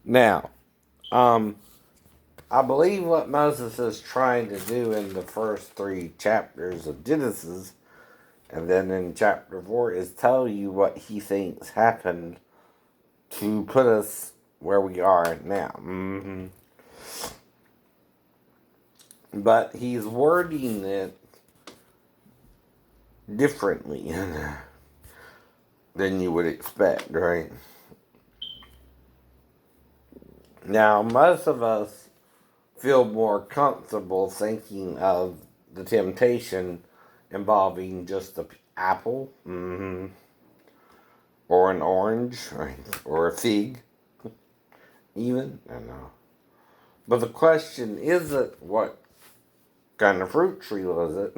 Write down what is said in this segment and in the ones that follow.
Now, I believe what Moses is trying to do in the first 3 chapters of Genesis, and then in chapter 4, is tell you what he thinks happened to put us where we are now. But he's wording it differently than you would expect, right? Now, most of us feel more comfortable thinking of the temptation involving just an apple, or an orange, right? Or a fig, even. I don't know. But the question isn't what kind of fruit tree was it?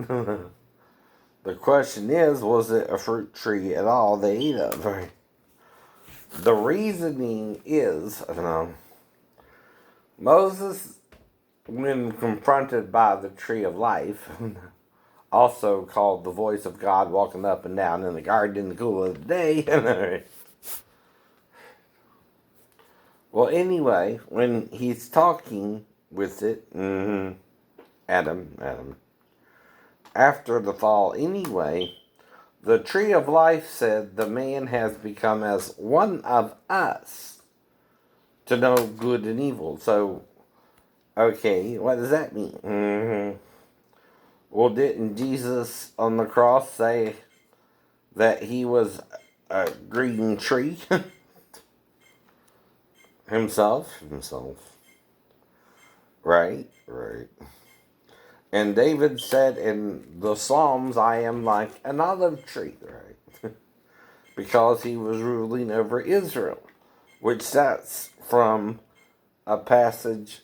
The question is, was it a fruit tree at all they ate of, right? The reasoning is, Moses, when confronted by the tree of life, also called the voice of God walking up and down in the garden in the cool of the day. Well, anyway, when he's talking with it, Adam, after the fall anyway, the tree of life said the man has become as one of us to know good and evil. So, okay, what does that mean? Well, didn't Jesus on the cross say that he was a green tree? Himself. Right. And David said in the Psalms, I am like an olive tree, right? Because he was ruling over Israel, which that's from a passage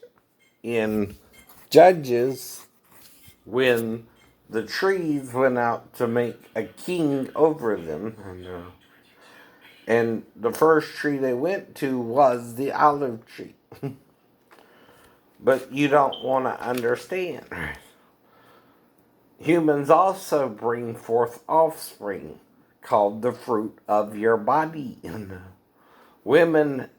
in Judges when the trees went out to make a king over them. And the first tree they went to was the olive tree. But you don't want to understand. Humans also bring forth offspring called the fruit of your body. Women,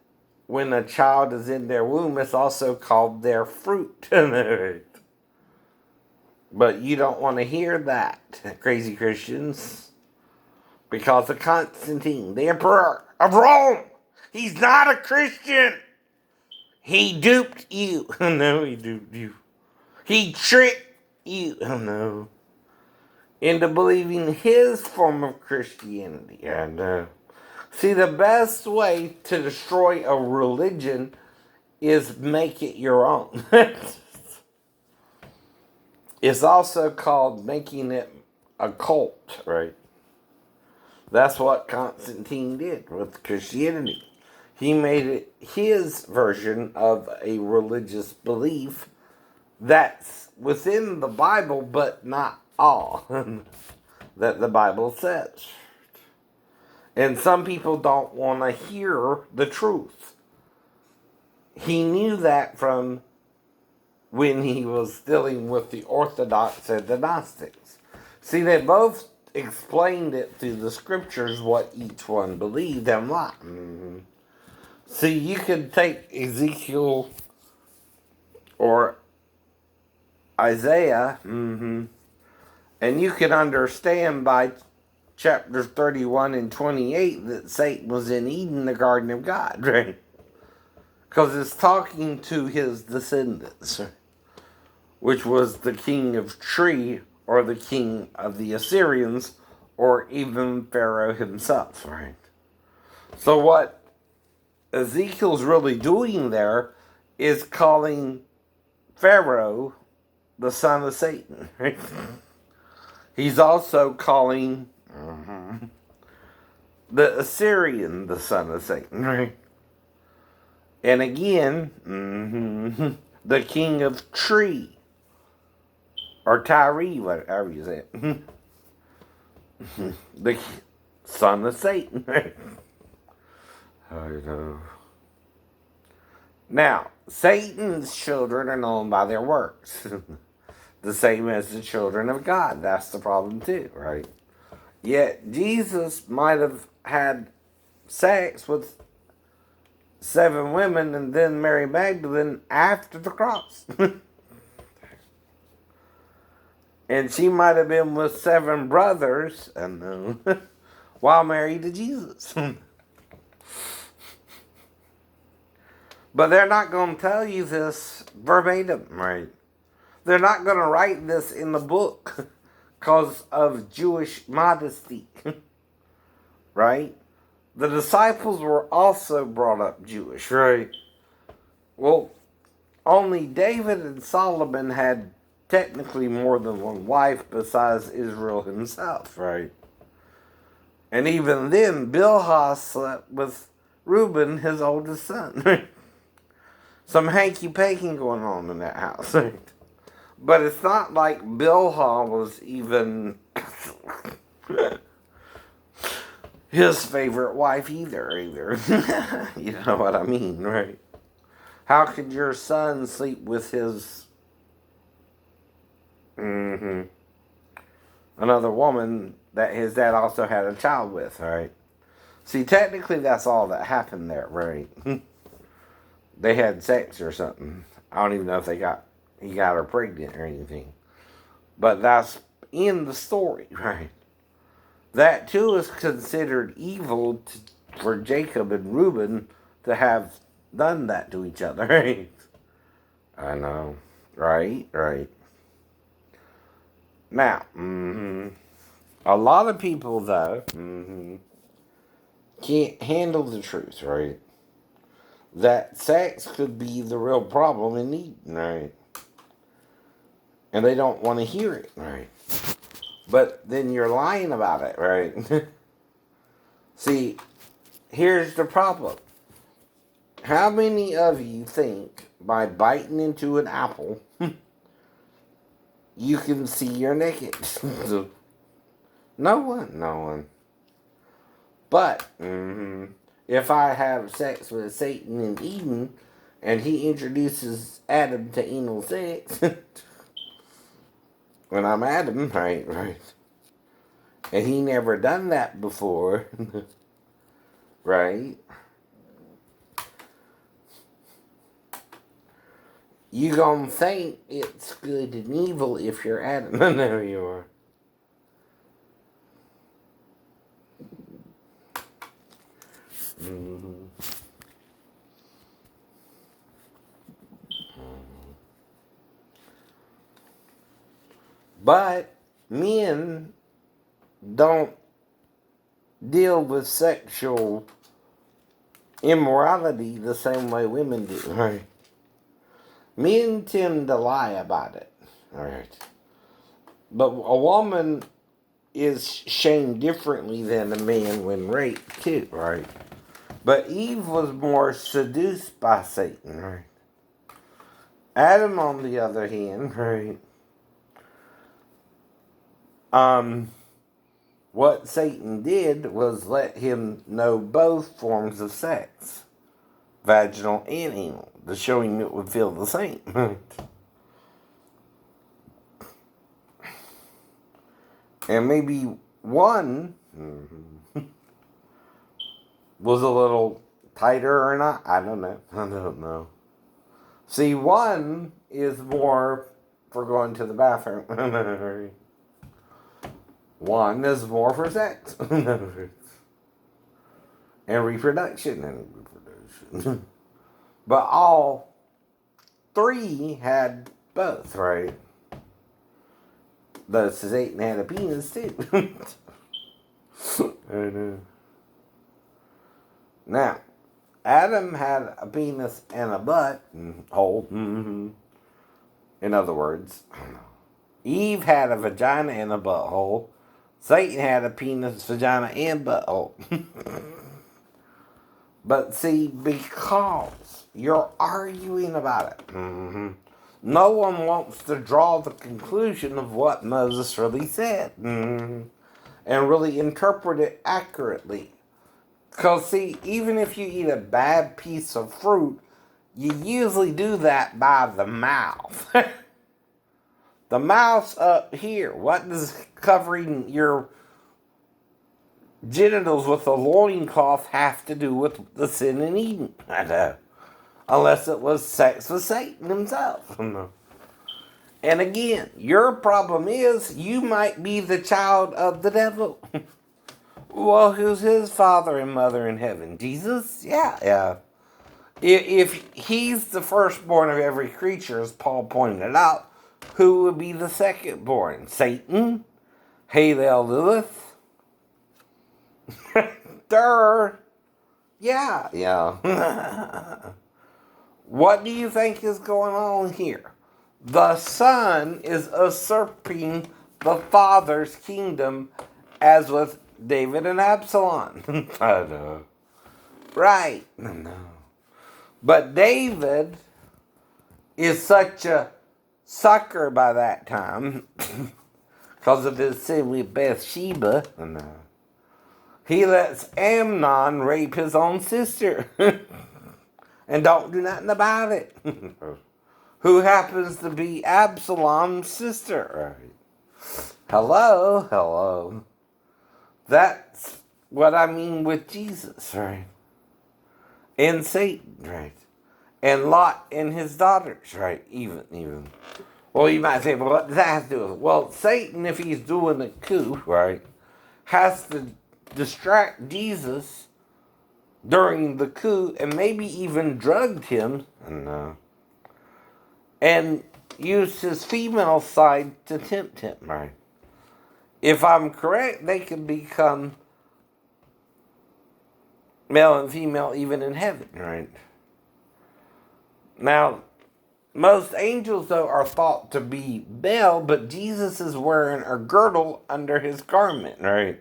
when a child is in their womb, it's also called their fruit. But you don't want to hear that, crazy Christians. Because of Constantine, the emperor of Rome. He's not a Christian. He duped you. No, he duped you. He tricked you. No. Into believing his form of Christianity. And see, the best way to destroy a religion is make it your own. It's also called making it a cult, right? That's what Constantine did with Christianity. He made it his version of a religious belief that's within the Bible, but not all that the Bible says. And some people don't want to hear the truth. He knew that from when he was dealing with the Orthodox and the Gnostics. See, they both explained it through the scriptures what each one believed and what. See, you could take Ezekiel or Isaiah, and you can understand by chapters 31 and 28 that Satan was in Eden, the garden of God, right? Because it's talking to his descendants, which was the king of Tree, or the king of the Assyrians, or even Pharaoh himself, right? So what Ezekiel's really doing there is calling Pharaoh the son of Satan, right? He's also calling the Assyrian the son of Satan, right? And again, the king of Tree, or Tyre, whatever you say it, the son of Satan, right? I know. Now, Satan's children are known by their works. The same as the children of God. That's the problem too, right? Yet, Jesus might have had sex with 7 women and then Mary Magdalene after the cross. And she might have been with 7 brothers, I know, while married to Jesus. But they're not going to tell you this verbatim, right? They're not going to write this in the book because of Jewish modesty, right? The disciples were also brought up Jewish, right? Well, only David and Solomon had technically more than one wife besides Israel himself, right? And even then, Bilhah slept with Reuben, his oldest son. Some hanky-panky going on in that house. But it's not like Bilhah was even his favorite wife either. You know what I mean, right? How could your son sleep with his another woman that his dad also had a child with, right? See, technically that's all that happened there, right? They had sex or something. I don't even know if he got her pregnant or anything. But that's in the story, right? That too is considered evil for Jacob and Reuben to have done that to each other, right? I know. Right. Now, a lot of people, though, can't handle the truth, right? That sex could be the real problem in Eden, right? And they don't want to hear it, right? But then you're lying about it, right? See, here's the problem. How many of you think by biting into an apple, you can see you're naked? No one. But, if I have sex with Satan in Eden, and he introduces Adam to anal sex, when I'm Adam, right, and he never done that before, right, you gonna think it's good and evil if you're Adam. There you are. But men don't deal with sexual immorality the same way women do, right? Men tend to lie about it, right? But a woman is shamed differently than a man when raped, too, right? But Eve was more seduced by Satan, right? Adam, on the other hand, right? What Satan did was let him know both forms of sex, vaginal and anal, to show him it would feel the same. And maybe one was a little tighter or not. I don't know. See, one is more for going to the bathroom. One is more for sex. And reproduction. But all 3 had both, right? The Satan had a penis too. I know. Now, Adam had a penis and a butt hole. In other words, Eve had a vagina and a butthole. Satan had a penis, vagina, and butthole. But see, because you're arguing about it, no one wants to draw the conclusion of what Moses really said and really interpret it accurately. Because, see, even if you eat a bad piece of fruit, you usually do that by the mouth. The mouth's up here. What is covering your genitals with a loincloth have to do with the sin in Eden? I know. Unless it was sex with Satan himself. And again, your problem is you might be the child of the devil. Well, who's his father and mother in heaven? Jesus? Yeah. If he's the firstborn of every creature, as Paul pointed out, who would be the secondborn? Satan? Hail Lilith? Durr. Yeah. What do you think is going on here? The Son is usurping the Father's kingdom, as with David and Absalom. I know. Right. No. But David is such a sucker by that time because of his sin with Bathsheba. No. He lets Amnon rape his own sister and don't do nothing about it. Who happens to be Absalom's sister. Right. Hello. That's what I mean with Jesus, right? And Satan, right? And Lot and his daughters, right? Even. Well, you might say, well, what does that have to do with it? Well, Satan, if he's doing a coup, right, has to distract Jesus during the coup and maybe even drugged him and used his female side to tempt him, right? If I'm correct, they can become male and female even in heaven, right? Now, most angels, though, are thought to be male, but Jesus is wearing a girdle under his garment, right?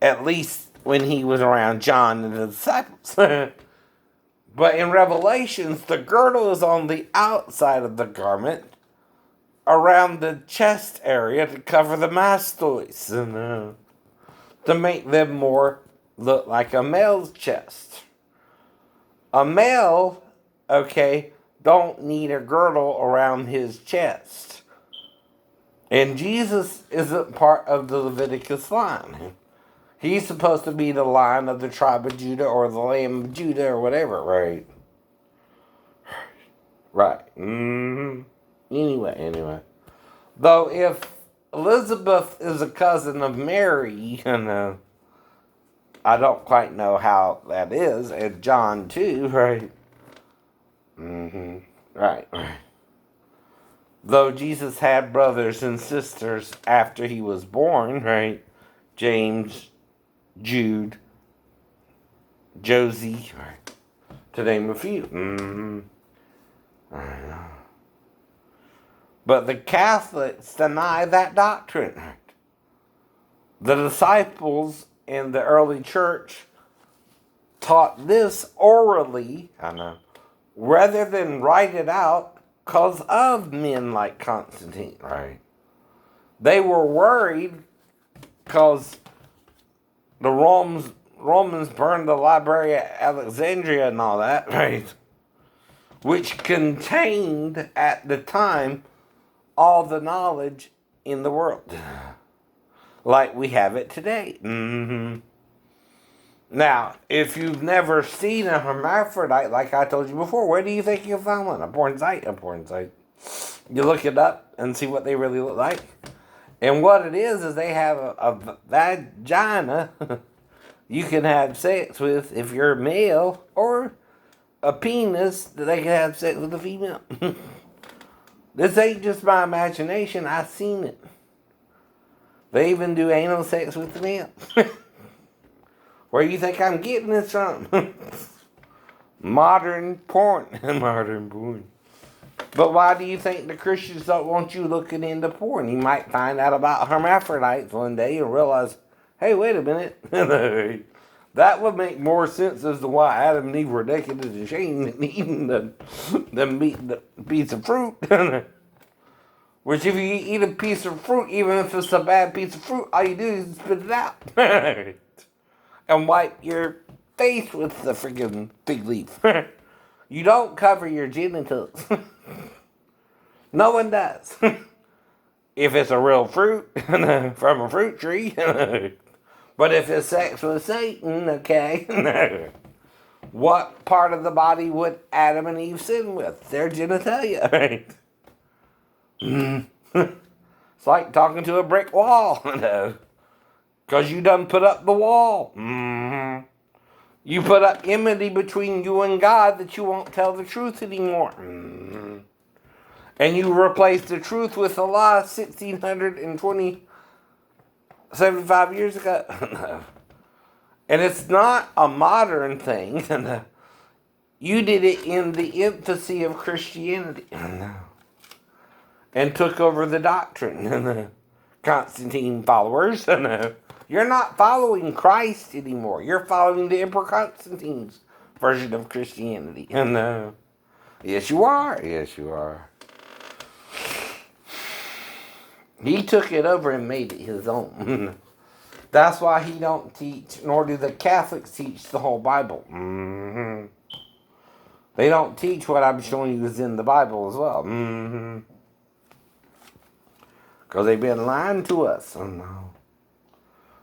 At least when he was around John and the disciples. But in Revelations, the girdle is on the outside of the garment, around the chest area to cover the mastoids, to make them more look like a male's chest. A male, don't need a girdle around his chest. And Jesus isn't part of the Leviticus line. He's supposed to be the Lion of the tribe of Judah or the Lamb of Judah or whatever, right? Right. Anyway. Though if Elizabeth is a cousin of Mary, I don't quite know how that is, and John too, right? Right. Though Jesus had brothers and sisters after he was born, right? James, Jude, Josie, right? To name a few. I know. But the Catholics deny that doctrine, right? The disciples in the early church taught this orally, rather than write it out because of men like Constantine, right? They were worried because the Romans burned the library at Alexandria and all that, right? Which contained, at the time, all the knowledge in the world. Like we have it today. Now, if you've never seen a hermaphrodite, like I told you before, where do you think you'll find one? A porn site. You look it up and see what they really look like. And what it is they have a vagina you can have sex with if you're a male, or a penis that they can have sex with a female. This ain't just my imagination. I've seen it. They even do anal sex with the male. Where do you think I'm getting this from? Modern porn. But why do you think the Christians don't want you looking into porn? You might find out about hermaphrodites one day and realize, hey, wait a minute. That would make more sense as to why Adam and Eve were naked and ashamed and eating them eating the piece of fruit. Which if you eat a piece of fruit, even if it's a bad piece of fruit, all you do is spit it out. And wipe your face with the freaking fig leaf. You don't cover your genitals. No one does. If it's a real fruit from a fruit tree. But if it's sex with Satan, okay, what part of the body would Adam and Eve sin with? Their genitalia, right? It's like talking to a brick wall, because you done put up the wall. You put up enmity between you and God that you won't tell the truth anymore. And you replace the truth with a lie 75 years ago. And it's not a modern thing. You did it in the infancy of Christianity. And took over the doctrine. Constantine followers. You're not following Christ anymore. You're following the Emperor Constantine's version of Christianity. Yes, you are. Yes, you are. He took it over and made it his own. That's why he don't teach, nor do the Catholics teach the whole Bible. They don't teach what I'm showing you is in the Bible as well. Because they've been lying to us.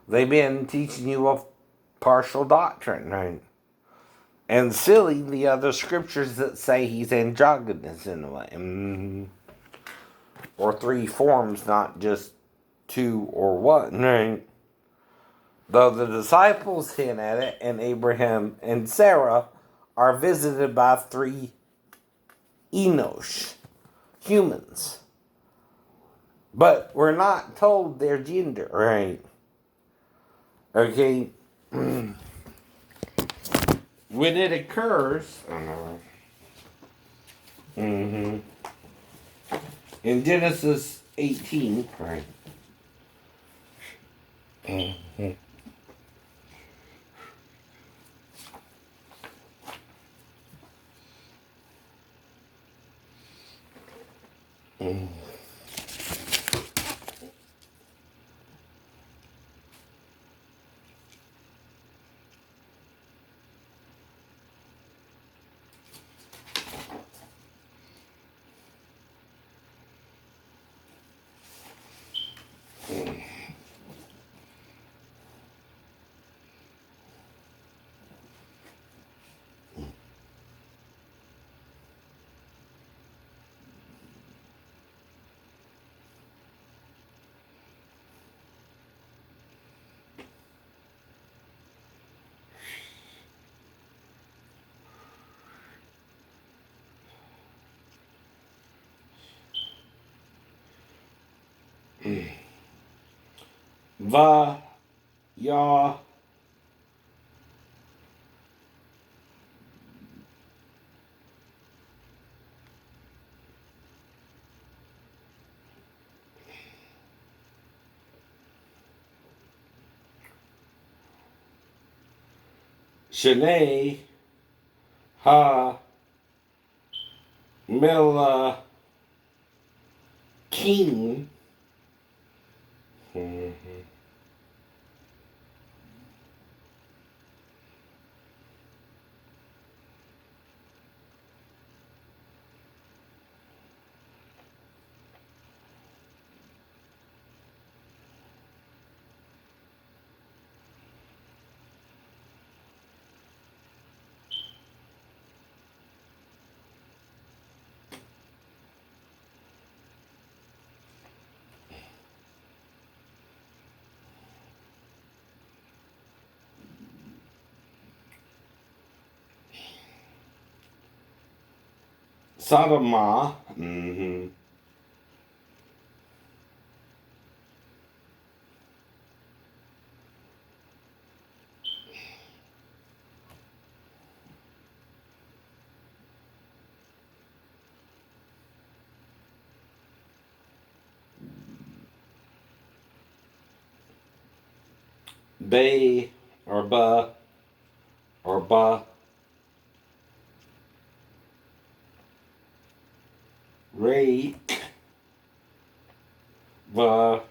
They've been teaching you a partial doctrine, right? And silly, the other scriptures that say he's androgynous in a way. Or three forms, not just two or one, right? Though the disciples hint at it, and Abraham and Sarah are visited by three Enosh, humans. But we're not told their gender, right? Okay. When it occurs, in Genesis 18, right? Va, ya, Shanae, Ha, Mela, King. Sodoma, Bay, or Ba, or Ba, Ray, Va,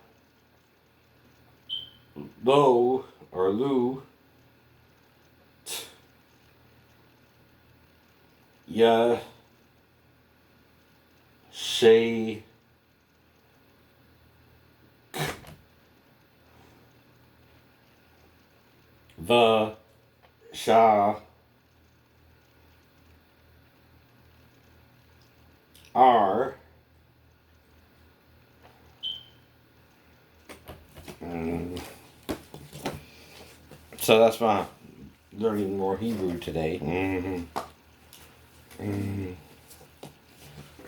Lo, or Lu, T, Ya, Shay, the, sha, are. So that's my learning more Hebrew today.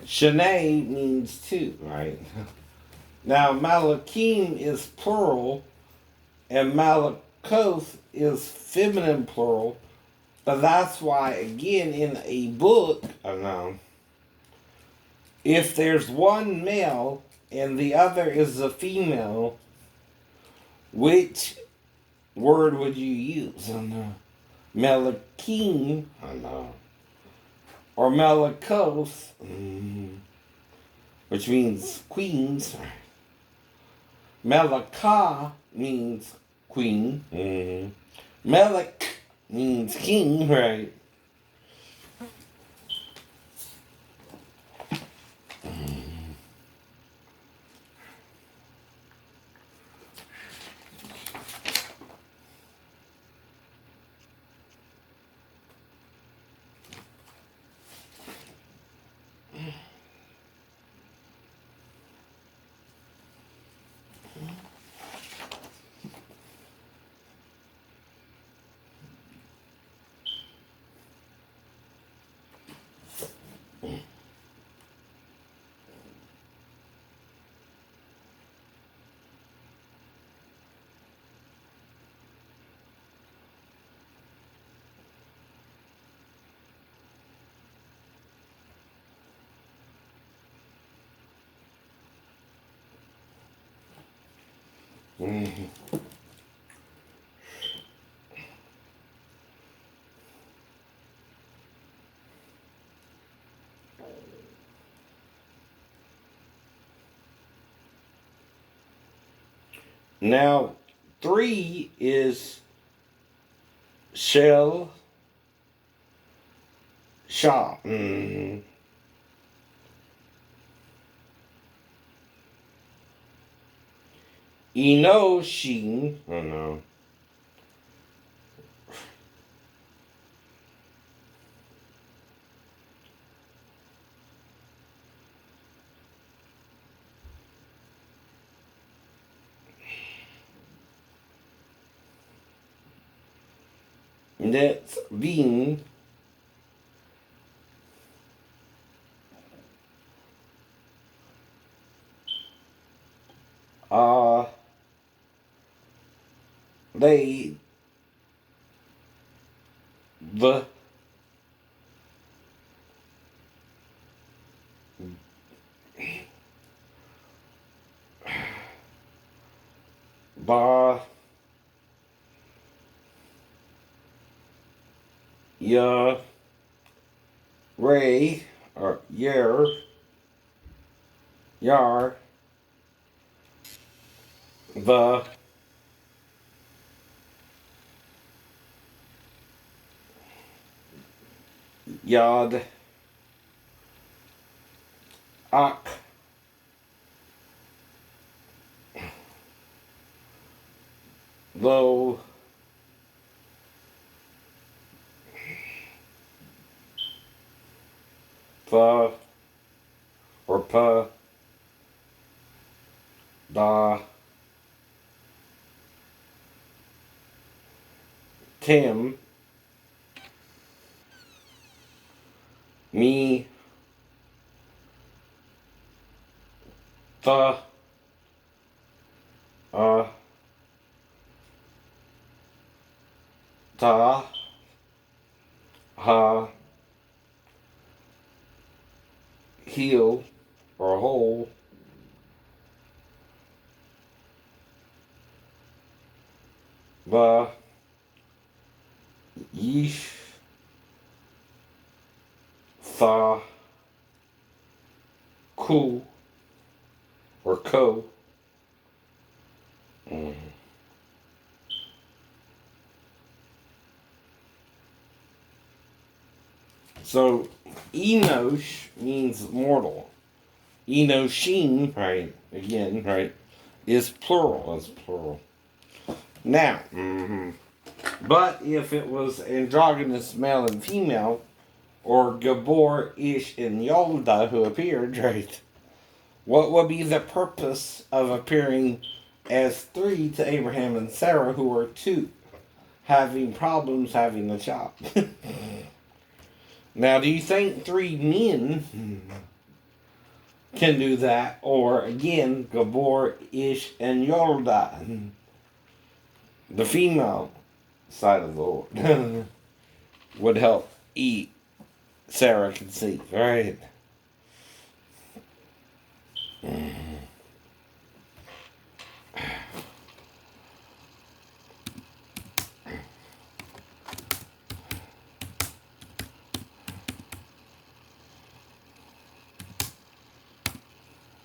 Shanae means two, right? Now, Malakim is plural, and Malakoth is feminine plural. But that's why, again, in a book, if there's one male and the other is a female, which word would you use? Malakim, or Malakoth, which means queens. Malakah means queen. Melech means king, right? Now, 3 is shell, shop. Enoshing. Oh no. That's being. They. The. Ba. Ya. Ray. Or yer. Yar. The. Yod. Ak. Lo. Fa. Or pa. Da. Tim. Me. The. Ta. Ha. Heel. Or hole. Va. Yeesh. Tha. Ku. Or ko. So, Enosh means mortal. Enoshim, right, again, right, is plural. It's plural. Now, But if it was androgynous male and female, or Gabor, Ish, and Yolda who appeared, right? What would be the purpose of appearing as three to Abraham and Sarah, who were two, having problems having a child? Now, do you think three men can do that? Or, again, Gabor, Ish, and Yolda, the female side of the Lord, would help Sarah conceive, right?